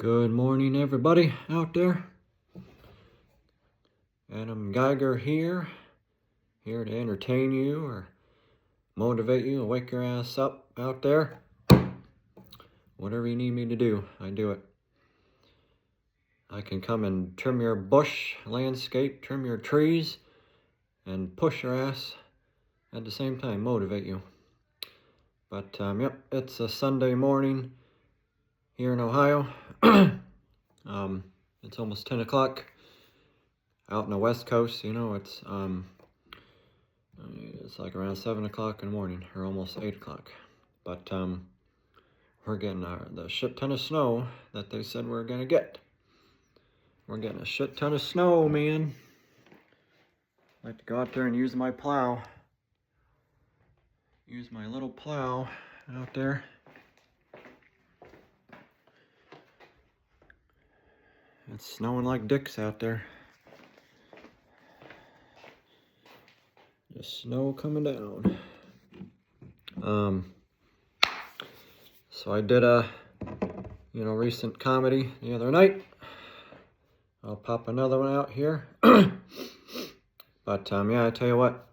Good morning, everybody out there. Adam Geiger here to entertain you or motivate you, wake your ass up out there. Whatever you need me to do, I do it. I can come and trim your bush, landscape, trim your trees, and push your ass at the same time, motivate you. But, yep, it's a Sunday morning here in Ohio. It's almost 10 o'clock. Out in the West Coast, you know, it's like around 7 o'clock in the morning, or almost 8 o'clock. But we're getting the shit ton of snow that they said we're gonna get. We're getting a shit ton of snow, man. I like to go out there and use my plow. Use my little plow out there. It's snowing like dicks out there. Just snow coming down. So I did a, recent comedy the other night. I'll pop another one out here. But, yeah, I tell you what.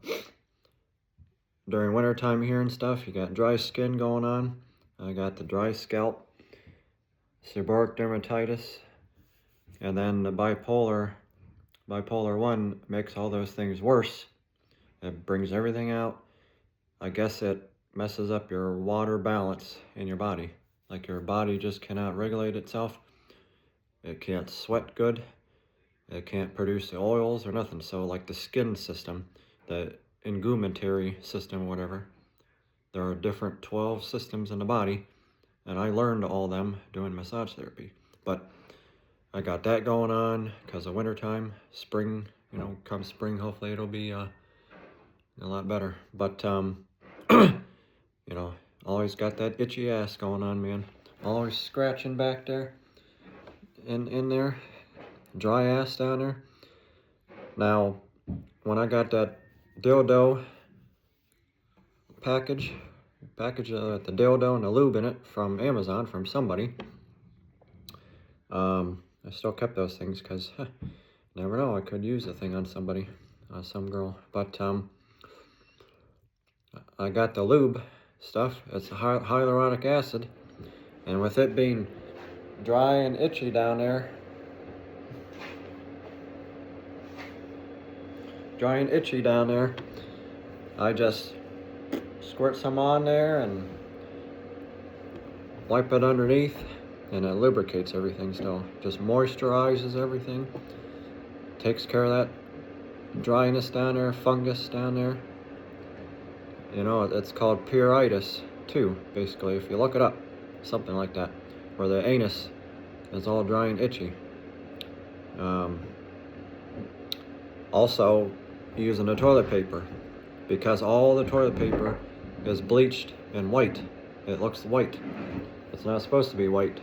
During winter time here and stuff, you got dry skin going on. I got the dry scalp, seborrheic dermatitis, and then the bipolar 1 makes all those things worse. It brings everything out. I guess it messes up your water balance in your body. Like your body just cannot regulate itself. It can't sweat good. It can't produce the oils or nothing. So like the skin system, the ingumentary system, whatever, there are different 12 systems in the body. And I learned all them doing massage therapy. But I got that going on because of wintertime. Spring, come spring, hopefully it'll be a lot better. But, always got that itchy ass going on, man. Always scratching back there, in there, dry ass down there. Now, when I got that dildo package the dildo and the lube in it from Amazon, from somebody, I still kept those things because, never know, I could use the thing on somebody, some girl. But, I got the lube stuff. It's hyaluronic acid, and with it being dry and itchy down there, I just squirt some on there and wipe it underneath, and it lubricates everything still. Just moisturizes everything, takes care of that dryness down there, fungus down there. It's called pruritus too, basically, if you look it up. Something like that, where the anus is all dry and itchy. Also, using the toilet paper, because all the toilet paper is bleached and white. It looks white. It's not supposed to be white.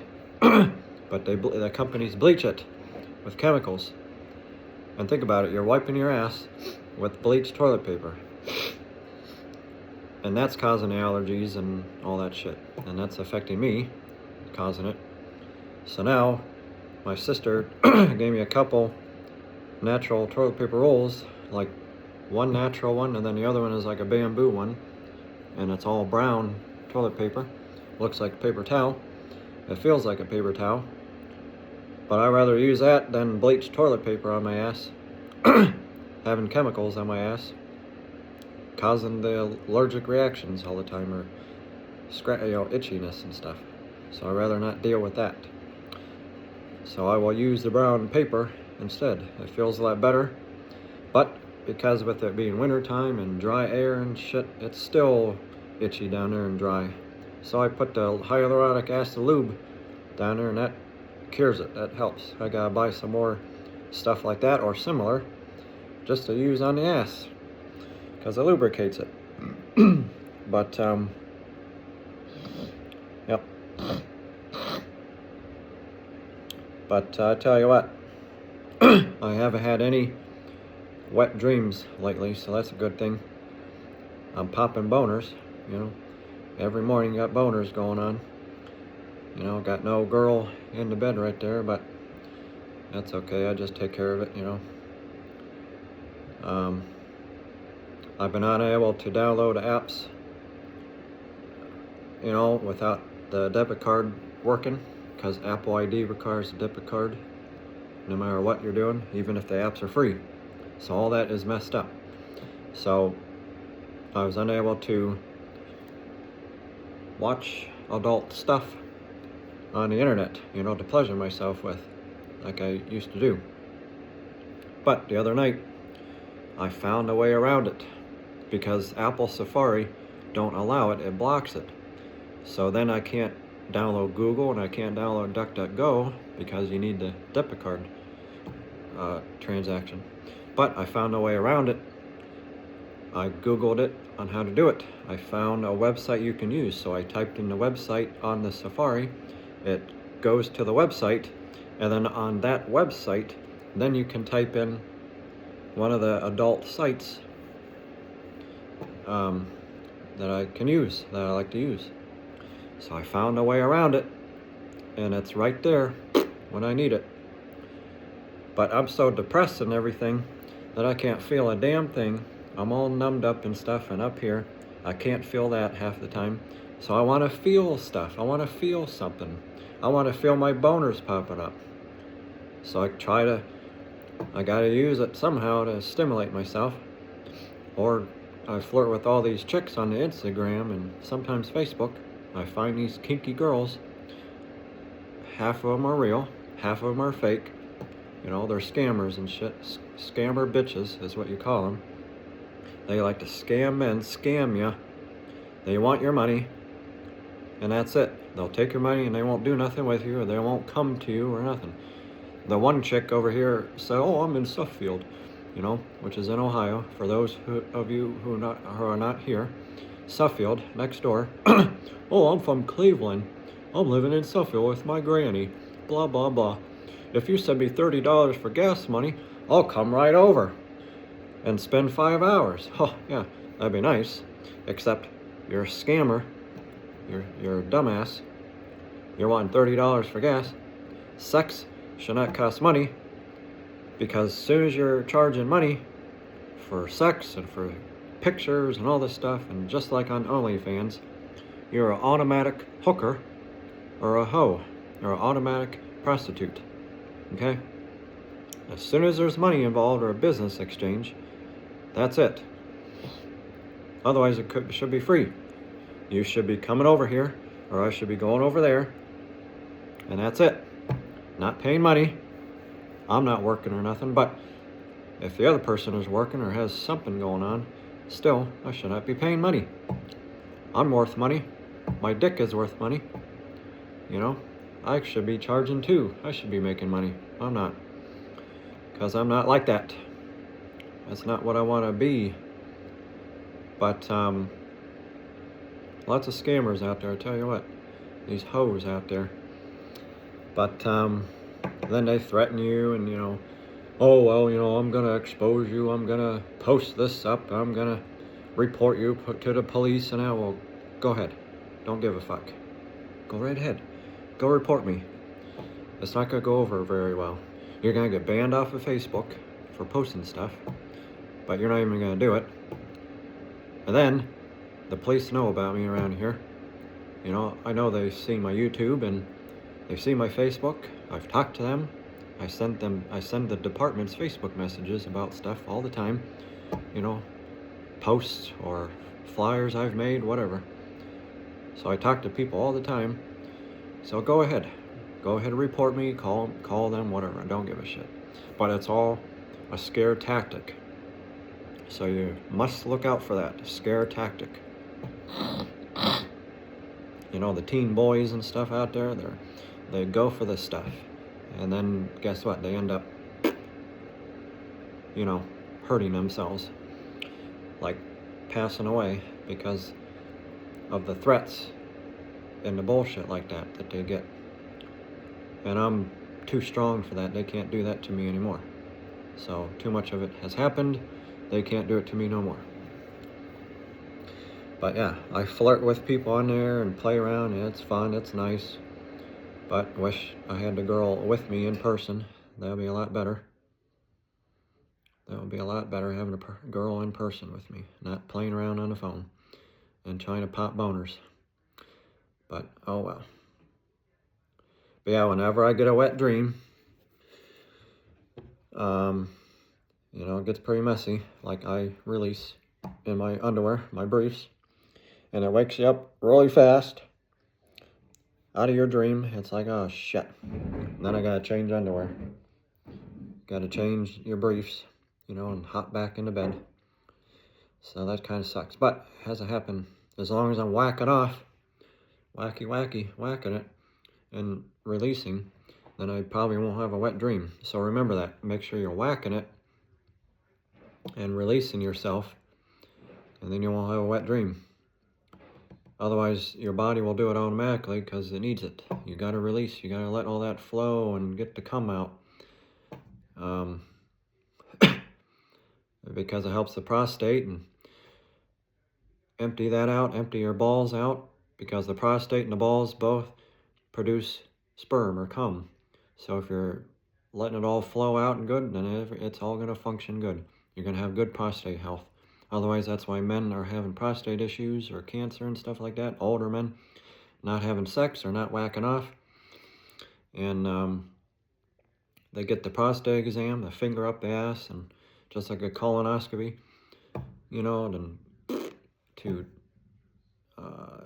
But the companies bleach it with chemicals. And think about it, you're wiping your ass with bleached toilet paper. And that's causing allergies and all that shit. And that's affecting me, causing it. So now, my sister gave me a couple natural toilet paper rolls, like one natural one, and then the other one is like a bamboo one. And it's all brown toilet paper. Looks like a paper towel. It feels like a paper towel. But I'd rather use that than bleached toilet paper on my ass. Having chemicals on my ass, causing the allergic reactions all the time, or itchiness and stuff. So I'd rather not deal with that. So I will use the brown paper instead. It feels a lot better. But because with it being wintertime and dry air and shit, it's still itchy down there and dry. So I put the hyaluronic acid lube down there, and that cures it. That helps. I gotta buy some more stuff like that or similar just to use on the ass, because it lubricates it. But, yep. But I tell you what, I haven't had any wet dreams lately, so that's a good thing. I'm popping boners, Every morning got boners going on. You know, got no girl in the bed right there, but that's okay. I just take care of it, you know. I've been unable to download apps, you know, without the debit card working, because Apple ID requires a debit card no matter what you're doing, even if the apps are free. So all that is messed up. So I was unable to watch adult stuff on the internet, you know, to pleasure myself with, like I used to do. But the other night, I found a way around it, because Apple Safari don't allow it, it blocks it. So then I can't download Google and I can't download DuckDuckGo because you need the debit card transaction. But I found a way around it. I Googled it on how to do it. I found a website you can use. So I typed in the website on the Safari. It goes to the website, and then on that website, then you can type in one of the adult sites that I can use, that I like to use. So I found a way around it, and it's right there when I need it. But I'm so depressed and everything that I can't feel a damn thing. I'm all numbed up and stuff, and up here, I can't feel that half the time. So I want to feel stuff. I want to feel something. I want to feel my boners popping up. So I gotta use it somehow to stimulate myself. Or I flirt with all these chicks on the Instagram and sometimes Facebook. I find these kinky girls. Half of them are real, half of them are fake. You know, they're scammers and shit. Scammer bitches is what you call them. They like to scam men, scam you. They want your money, and that's it. They'll take your money and they won't do nothing with you, or they won't come to you or nothing. The one chick over here said, "Oh, I'm in Suffield," you know, which is in Ohio. For those of you who are not here, Suffield, next door. "Oh, I'm from Cleveland. I'm living in Suffield with my granny. Blah, blah, blah. If you send me $30 for gas money, I'll come right over and spend 5 hours." Oh, yeah, that'd be nice. Except you're a scammer. You're a dumbass. You're wanting $30 for gas. Sex should not cost money, because as soon as you're charging money for sex and for pictures and all this stuff, and just like on OnlyFans, you're an automatic hooker or a hoe or an automatic prostitute. Okay? As soon as there's money involved or a business exchange, that's it. Otherwise, it should be free. You should be coming over here, or I should be going over there, and that's it. Not paying money. I'm not working or nothing, but if the other person is working or has something going on, still, I should not be paying money. I'm worth money. My dick is worth money. You know, I should be charging too. I should be making money. I'm not. Because I'm not like that. That's not what I want to be. But, lots of scammers out there, I tell you what. These hoes out there. But, then they threaten you and, you know, "Oh, well, you know, I'm going to expose you. I'm going to post this up. I'm going to report you to the police." And I will, go ahead. Don't give a fuck. Go right ahead. Go report me. It's not going to go over very well. You're going to get banned off of Facebook for posting stuff, but you're not even going to do it. And then the police know about me around here. You know, I know they've seen my YouTube and they've seen my Facebook. I've talked to them. I send the department's Facebook messages about stuff all the time. You know, posts or flyers I've made, whatever. So I talk to people all the time. So go ahead. Go ahead and report me, call them, whatever. I don't give a shit. But it's all a scare tactic. So you must look out for that, scare tactic. You know, the teen boys and stuff out there, they go for this stuff. And then guess what? They end up, you know, hurting themselves. Like passing away because of the threats and the bullshit like that they get. And I'm too strong for that. They can't do that to me anymore. So too much of it has happened. They can't do it to me no more. But yeah, I flirt with people on there and play around, and it's fun, it's nice. But wish I had the girl with me in person. That would be a lot better. That would be a lot better, having a girl in person with me, not playing around on the phone and trying to pop boners. But, oh well. But yeah, whenever I get a wet dream, you know, it gets pretty messy. Like, I release in my underwear, my briefs, and it wakes you up really fast out of your dream. It's like, oh shit. And then I gotta change underwear. Gotta change your briefs, you know, and hop back into bed. So that kind of sucks. But it hasn't happened. As long as I'm whacking off, whacking it, and releasing, then I probably won't have a wet dream. So remember that. Make sure you're whacking it and releasing yourself, and then you won't have a wet dream. Otherwise, your body will do it automatically because it needs it. You got to release. You got to let all that flow and get the cum out. Because it helps the prostate, and empty that out, empty your balls out, because the prostate and the balls both produce sperm or cum. So if you're letting it all flow out and good, then it's all going to function good. You're going to have good prostate health. Otherwise, that's why men are having prostate issues or cancer and stuff like that. Older men not having sex or not whacking off. And they get the prostate exam, the finger up the ass, and just like a colonoscopy, you know, and to,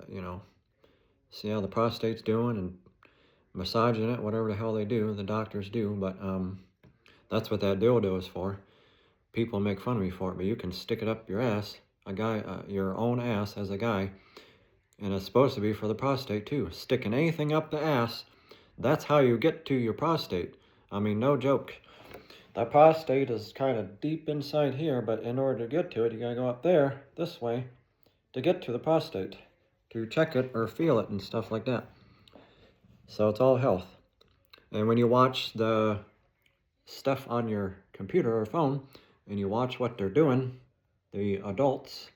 you know, see how the prostate's doing and massaging it, whatever the hell they do, the doctors do. But that's what that dildo is for. People make fun of me for it, but you can stick it up your ass, your own ass as a guy, and it's supposed to be for the prostate too. Sticking anything up the ass, that's how you get to your prostate. I mean, no joke. The prostate is kind of deep inside here, but in order to get to it, you gotta go up there, this way, to get to the prostate, to check it or feel it and stuff like that. So it's all health. And when you watch the stuff on your computer or phone, and you watch what they're doing, the adults,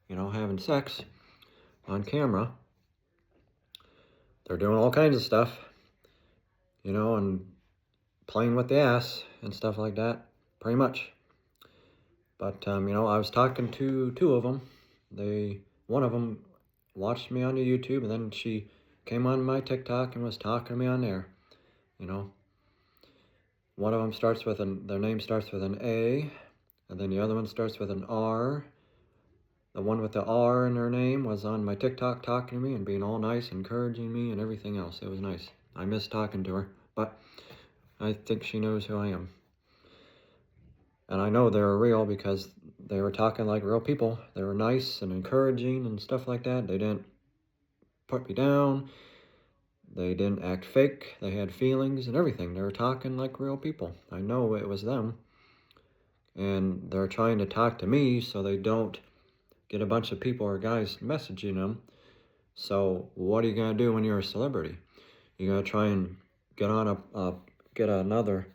you know, having sex on camera, they're doing all kinds of stuff, you know, and playing with the ass and stuff like that, pretty much. But, you know, I was talking to two of them. One of them watched me on the YouTube, and then she came on my TikTok and was talking to me on there, you know. One of them starts with their name starts with an A, and then the other one starts with an R. The one with the R in her name was on my TikTok talking to me and being all nice, encouraging me and everything else. It was nice. I miss talking to her, but I think she knows who I am. And I know they're real because they were talking like real people. They were nice and encouraging and stuff like that. They didn't put me down. They didn't act fake. They had feelings and everything. They were talking like real people. I know it was them. And they're trying to talk to me so they don't get a bunch of people or guys messaging them. So what are you going to do when you're a celebrity? You're going to try and get another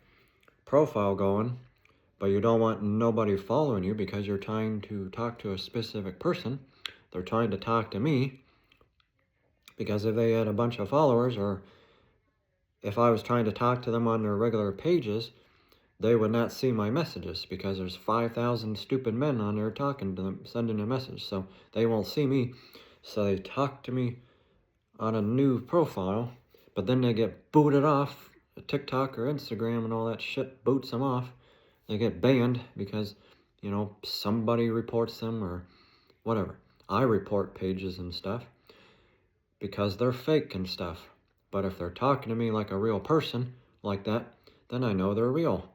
profile going, but you don't want nobody following you because you're trying to talk to a specific person. They're trying to talk to me because if they had a bunch of followers, or if I was trying to talk to them on their regular pages, they would not see my messages because there's 5,000 stupid men on there talking to them, sending a message. So they won't see me. So they talk to me on a new profile, but then they get booted off. TikTok or Instagram and all that shit boots them off. They get banned because, you know, somebody reports them or whatever. I report pages and stuff because they're fake and stuff. But if they're talking to me like a real person like that, then I know they're real.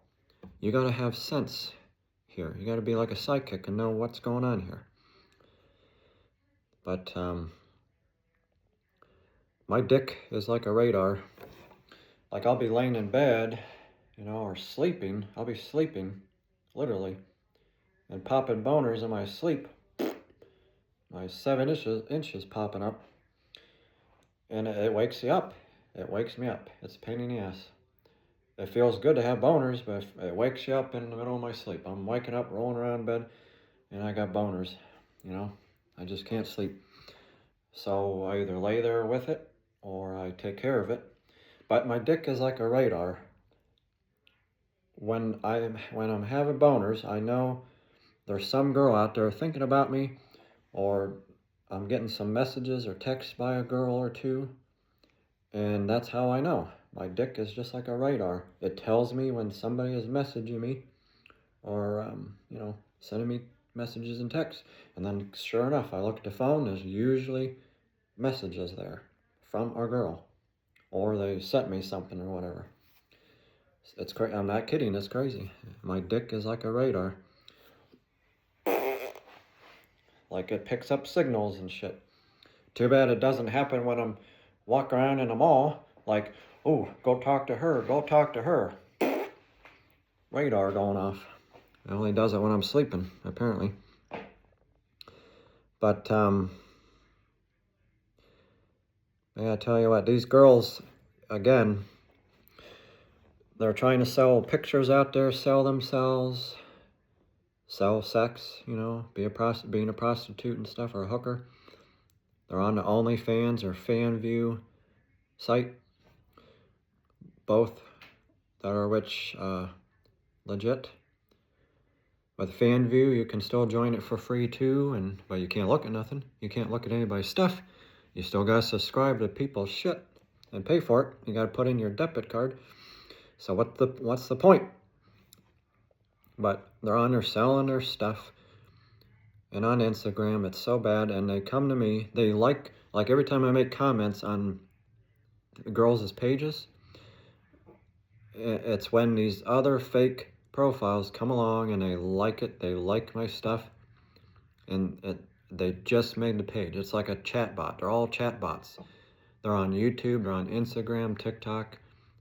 You gotta have sense here. You gotta be like a psychic and know what's going on here. But my dick is like a radar. Like, I'll be laying in bed, you know, or sleeping. I'll be sleeping, literally, and popping boners in my sleep. My 7 inches popping up. And it wakes you up. It wakes me up. It's a pain in the ass. It feels good to have boners, but it wakes you up in the middle of my sleep. I'm waking up, rolling around in bed, and I got boners, you know. I just can't sleep. So I either lay there with it, or I take care of it. But my dick is like a radar. When I'm having boners, I know there's some girl out there thinking about me, or I'm getting some messages or texts by a girl or two, and that's how I know. My dick is just like a radar. It tells me when somebody is messaging me, or sending me messages and texts. And then sure enough, I look at the phone, there's usually messages there from a girl, or they sent me something or whatever. It's crazy. I'm not kidding. It's crazy. My dick is like a radar. Like it picks up signals and shit. Too bad it doesn't happen when I'm walking around in a mall. Like, oh, go talk to her. Go talk to her. Radar going off. It only does it when I'm sleeping, apparently. But I tell you what, these girls, again, they're trying to sell pictures out there, sell themselves, sell sex, being a prostitute and stuff, or a hooker. They're on the OnlyFans or FanView site, both that are legit. With FanView, you can still join it for free too, but you can't look at nothing. You can't look at anybody's stuff. You still gotta subscribe to people's shit and pay for it. You gotta put in your debit card. So what's the point? But they're on there selling their stuff. And on Instagram, it's so bad. And they come to me. They like every time I make comments on girls' pages, it's when these other fake profiles come along and they like it. They like my stuff. And they just made the page. It's like a chat bot. They're all chat bots. They're on YouTube. They're on Instagram, TikTok,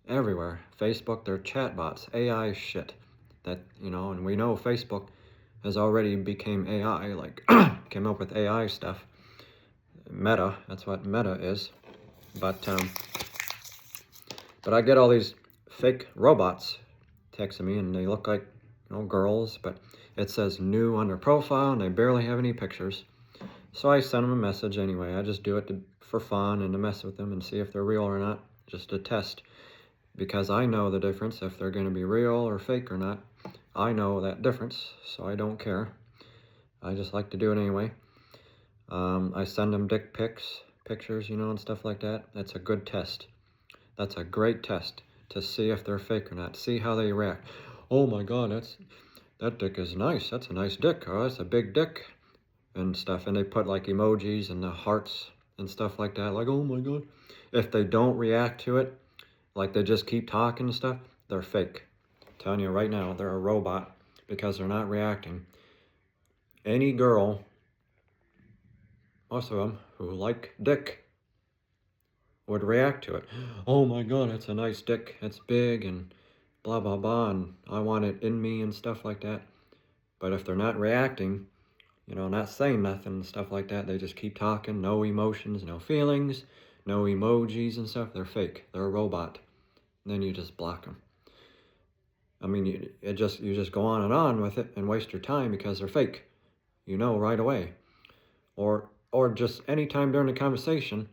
everywhere. Facebook, they're chat bots. AI shit. That, and we know Facebook has already became AI, like came up with AI stuff. Meta, that's what Meta is. But I get all these fake robots texting me, and they look like girls, but it says new on their profile, and they barely have any pictures. So I send them a message anyway. I just do it for fun and to mess with them and see if they're real or not, just to test. Because I know the difference if they're going to be real or fake or not. I know that difference, so I don't care. I just like to do it anyway. I send them dick pics, pictures, and stuff like that. That's a good test. That's a great test to see if they're fake or not. See how they react. Oh my God, that dick is nice. That's a nice dick. Oh, that's a big dick and stuff. And they put like emojis and the hearts and stuff like that. Like, oh my God. If they don't react to it, like they just keep talking and stuff, they're fake. I'm telling you right now, they're a robot because they're not reacting. Any girl, most of them, who like dick would react to it. Oh my God, it's a nice dick. It's big and blah, blah, blah, and I want it in me and stuff like that. But if they're not reacting, not saying nothing and stuff like that, they just keep talking, no emotions, no feelings, no emojis and stuff, they're fake. They're a robot. And then you just block them. I mean, you just go on and on with it and waste your time because they're fake. Right away. Or just any time during the conversation,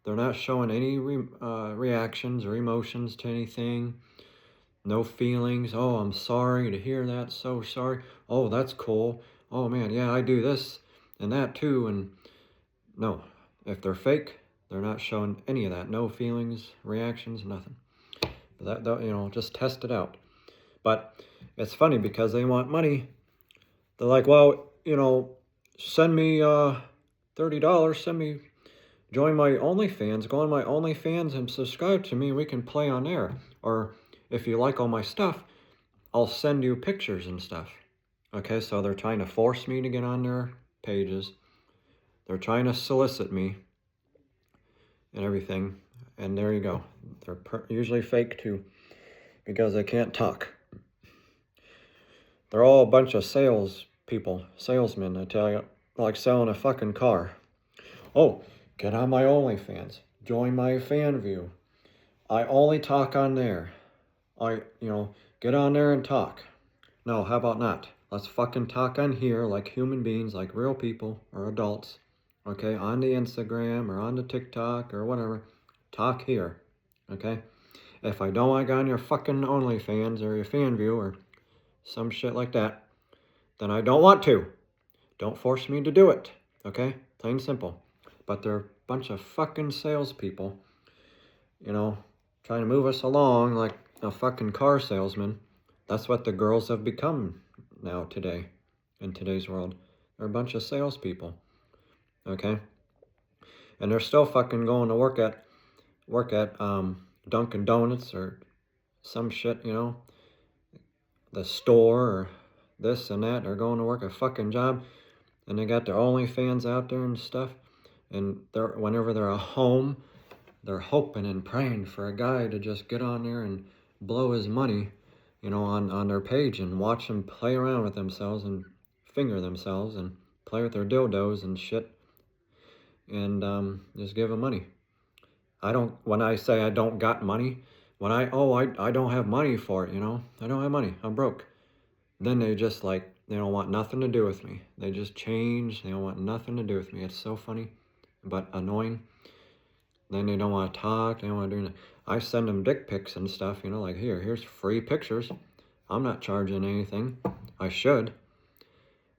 they're not showing any reactions or emotions to anything. No feelings. Oh, I'm sorry to hear that. So sorry. Oh, that's cool. Oh man, yeah, I do this and that too. And no, if they're fake, they're not showing any of that. No feelings, reactions, nothing. But that just test it out. But it's funny because they want money. They're like, well, send me $30. Join my OnlyFans. Go on my OnlyFans and subscribe to me. And we can play on there. Or if you like all my stuff, I'll send you pictures and stuff. Okay, so they're trying to force me to get on their pages. They're trying to solicit me and everything. And there you go. They're usually fake too because they can't talk. They're all a bunch of salesmen, I tell you, like selling a fucking car. Oh, get on my OnlyFans. Join my FanView. I only talk on there. Get on there and talk. No, how about not? Let's fucking talk on here like human beings, like real people or adults. Okay, on the Instagram or on the TikTok or whatever. talk here, okay? If I don't want to go on your fucking OnlyFans or your fan view or some shit like that, then I don't want to. Don't force me to do it, okay? Plain and simple. But they're a bunch of fucking salespeople, you know, trying to move us along like a fucking car salesman. That's what the girls have become now today, in today's world. They're a bunch of salespeople, okay? And they're still fucking going to work at Dunkin' Donuts or some shit, you know, the store or this and that. They're going to work a fucking job, and they got their OnlyFans out there and stuff. And whenever they're at home, they're hoping and praying for a guy to just get on there and blow his money, you know, on their page, and watch them play around with themselves and finger themselves and play with their dildos and shit, and just give them money. When I say I don't got money, I don't have money for it, you know, I don't have money, I'm broke. Then they just they don't want nothing to do with me. They just change, they don't want nothing to do with me. It's so funny, but annoying. Then they don't want to talk, they don't want to do anything. I send them dick pics and stuff, you know, like here's free pictures. I'm not charging anything. I should.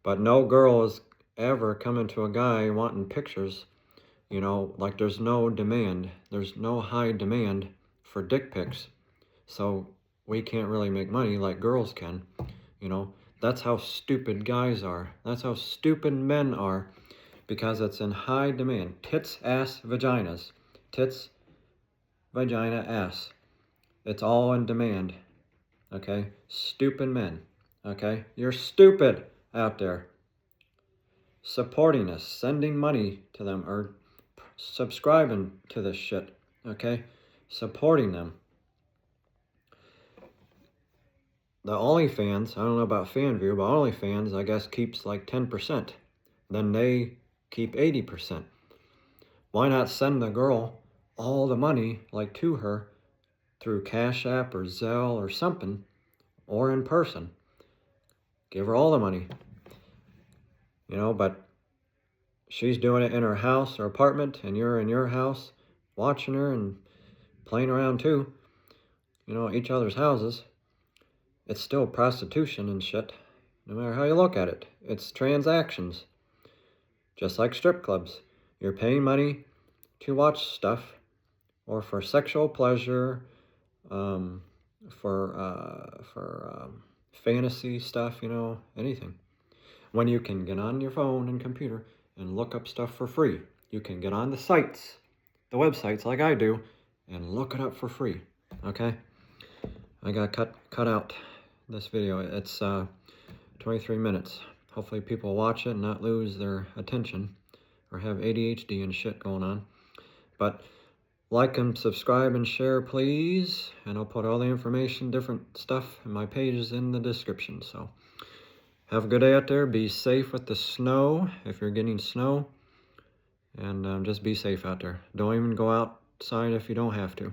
But no girl is ever coming to a guy wanting pictures, you know, like there's no demand. There's no high demand for dick pics. So we can't really make money like girls can, you know. That's how stupid guys are. That's how stupid men are, because it's in high demand. Tits, ass, vaginas. Tits, vagina, ass. It's all in demand, okay? Stupid men, okay? You're stupid out there. Supporting us, sending money to them, or subscribing to this shit, okay? Supporting them. The OnlyFans, I don't know about FanView, but OnlyFans, I guess, keeps like 10%. Then they keep 80%. Why not send the girl all the money, like to her, through Cash App or Zelle or something, or in person? Give her all the money. You know, but she's doing it in her house or apartment, and you're in your house watching her and playing around too, you know, each other's houses. It's still prostitution and shit, no matter how you look at it. It's transactions, just like strip clubs. You're paying money to watch stuff, or for sexual pleasure, for fantasy stuff, you know, anything. When you can get on your phone and computer and look up stuff for free. You can get on the sites, the websites like I do, and look it up for free, okay? I got cut out this video. It's 23 minutes. Hopefully people watch it and not lose their attention or have ADHD and shit going on. But like and subscribe and share, please. And I'll put all the information, different stuff in my pages in the description. So have a good day out there. Be safe with the snow if you're getting snow. And just be safe out there. Don't even go outside if you don't have to.